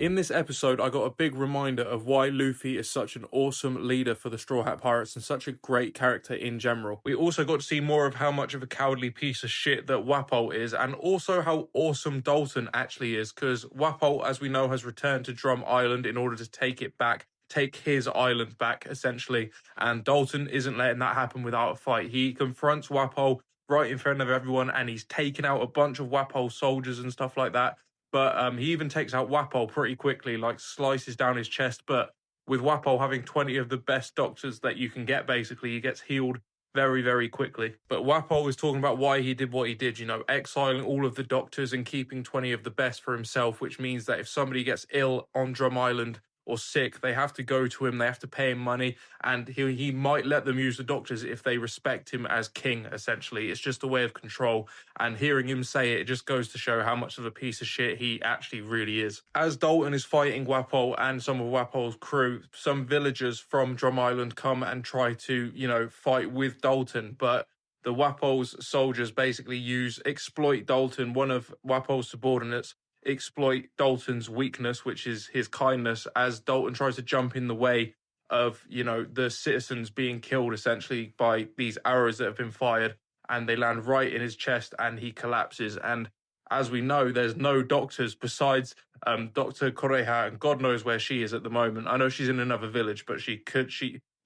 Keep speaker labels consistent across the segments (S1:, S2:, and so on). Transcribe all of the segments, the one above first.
S1: In this episode, I got a big reminder of why Luffy is such an awesome leader for the Straw Hat Pirates and such a great character in general. We also got to see more of how much of a cowardly piece of shit that Wapol is, and also how awesome Dalton actually is, because Wapol, as we know, has returned to Drum Island in order to take it back, take his island back, essentially, and Dalton isn't letting that happen without a fight. He confronts Wapol right in front of everyone, and he's taken out a bunch of Wapol soldiers and stuff like that. But he even takes out Wapol pretty quickly, like slices down his chest. But with Wapol having 20 of the best doctors that you can get, basically, he gets healed very, very quickly. But Wapol was talking about why he did what he did, exiling all of the doctors and keeping 20 of the best for himself, which means that if somebody gets ill on Drum Island or sick, they have to go to him, they have to pay him money, and he might let them use the doctors if they respect him as king, essentially. It's just a way of control, and hearing him say it just goes to show how much of a piece of shit he actually really is. As Dalton is fighting Wapol and some of Wapol's crew, some villagers from Drum Island come and try to, fight with Dalton, but the Wapol's soldiers basically exploit Dalton, one of Wapol's subordinates, exploit Dalton's weakness, which is his kindness, as Dalton tries to jump in the way of, the citizens being killed essentially by these arrows that have been fired, and they land right in his chest and he collapses. And as we know, there's no doctors besides Dr. Koreha, and God knows where she is at the moment. I know she's in another village, but she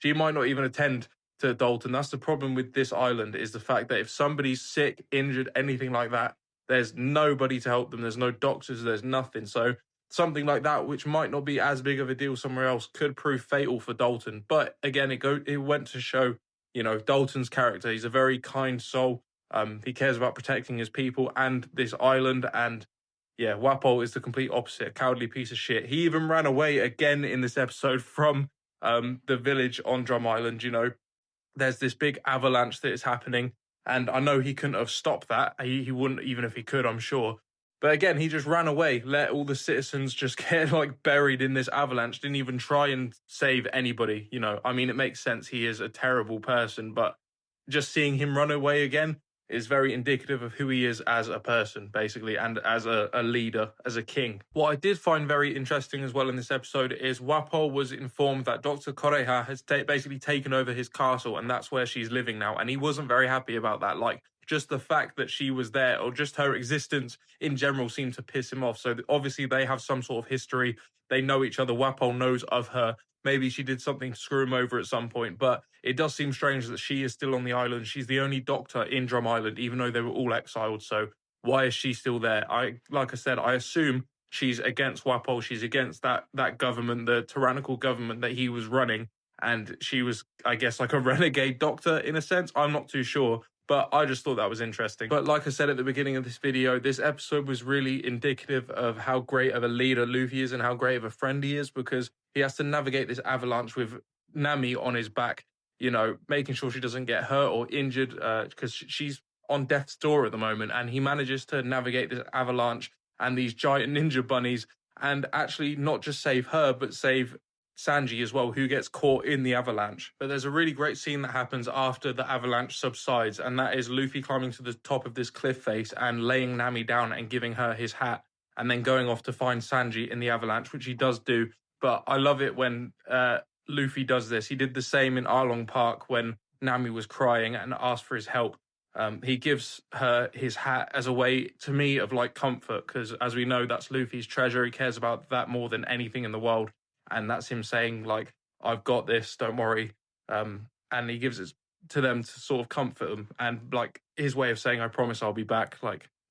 S1: might not even attend to Dalton. That's the problem with this island, is the fact that if somebody's sick, injured, anything like that, there's nobody to help them. There's no doctors. There's nothing. So something like that, which might not be as big of a deal somewhere else, could prove fatal for Dalton. But again, it went to show, Dalton's character. He's a very kind soul. He cares about protecting his people and this island. And yeah, Wapol is the complete opposite, a cowardly piece of shit. He even ran away again in this episode from the village on Drum Island. There's this big avalanche that is happening. And I know he couldn't have stopped that. He wouldn't, even if he could, I'm sure. But again, he just ran away, let all the citizens just get buried in this avalanche, didn't even try and save anybody. It makes sense. He is a terrible person, but just seeing him run away again is very indicative of who he is as a person, basically, and as a leader, as a king. What I did find very interesting as well in this episode is Wapol was informed that Dr. Koreha has basically taken over his castle, and that's where she's living now, and he wasn't very happy about that. Just the fact that she was there, or just her existence in general, seemed to piss him off. So obviously they have some sort of history. They know each other. Wapol knows of her. Maybe she did something to screw him over at some point, but it does seem strange that she is still on the island. She's the only doctor in Drum Island, even though they were all exiled. So why is she still there? Like I said, I assume she's against Wapol. She's against that government, the tyrannical government that he was running. And she was, I guess, like a renegade doctor in a sense. I'm not too sure, but I just thought that was interesting. But like I said at the beginning of this video, this episode was really indicative of how great of a leader Luffy is and how great of a friend he is, because he has to navigate this avalanche with Nami on his back, making sure she doesn't get hurt or injured, because she's on death's door at the moment. And he manages to navigate this avalanche and these giant ninja bunnies, and actually not just save her, but save Sanji as well, who gets caught in the avalanche. But there's a really great scene that happens after the avalanche subsides, and that is Luffy climbing to the top of this cliff face and laying Nami down and giving her his hat, and then going off to find Sanji in the avalanche, which he does do. But I love it when Luffy does this. He did the same in Arlong Park when Nami was crying and asked for his help. He gives her his hat as a way, to me, of comfort, because as we know, that's Luffy's treasure. He cares about that more than anything in the world. And that's him saying, I've got this, don't worry. And he gives it to them to sort of comfort them. And his way of saying, I promise I'll be back.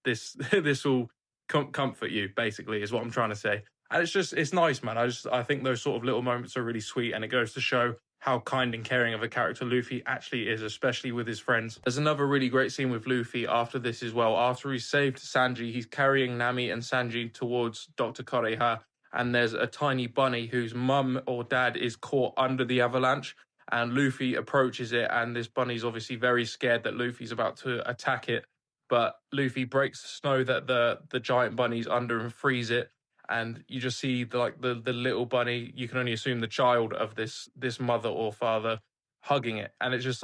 S1: This will comfort you, basically, is what I'm trying to say. And it's nice, man. I think those sort of little moments are really sweet. And it goes to show how kind and caring of a character Luffy actually is, especially with his friends. There's another really great scene with Luffy after this as well. After he's saved Sanji, he's carrying Nami and Sanji towards Dr. Koreha. And there's a tiny bunny whose mum or dad is caught under the avalanche, and Luffy approaches it, and this bunny's obviously very scared that Luffy's about to attack it, but Luffy breaks the snow that the giant bunny's under and frees it, and you just see the little bunny, you can only assume the child of this mother or father, hugging it, and it's just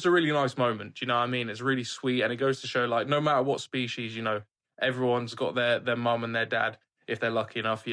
S1: a really nice moment, you know what I mean? It's really sweet, and it goes to show, no matter what species, everyone's got their mum and their dad, if they're lucky enough,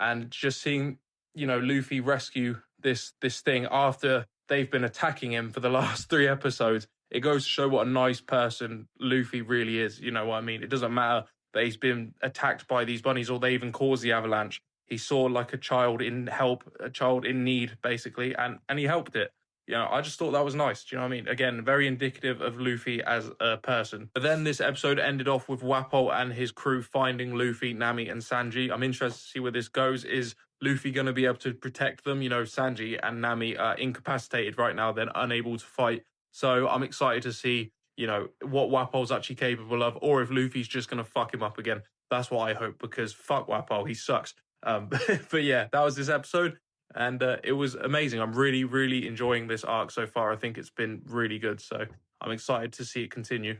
S1: and just seeing, Luffy rescue this thing after they've been attacking him for the last 3 episodes. It goes to show what a nice person Luffy really is. You know what I mean? It doesn't matter that he's been attacked by these bunnies or they even caused the avalanche. He saw like a child in help, a child in need, basically, and he helped it. I just thought that was nice. Do you know what I mean? Again, very indicative of Luffy as a person. But then this episode ended off with Wapol and his crew finding Luffy, Nami, and Sanji. I'm interested to see where this goes. Is Luffy going to be able to protect them? Sanji and Nami are incapacitated right now. They're unable to fight. So I'm excited to see, what Wapol's actually capable of, or if Luffy's just going to fuck him up again. That's what I hope, because fuck Wapol, he sucks. But yeah, that was this episode. And it was amazing. I'm really, really enjoying this arc so far. I think it's been really good. So I'm excited to see it continue.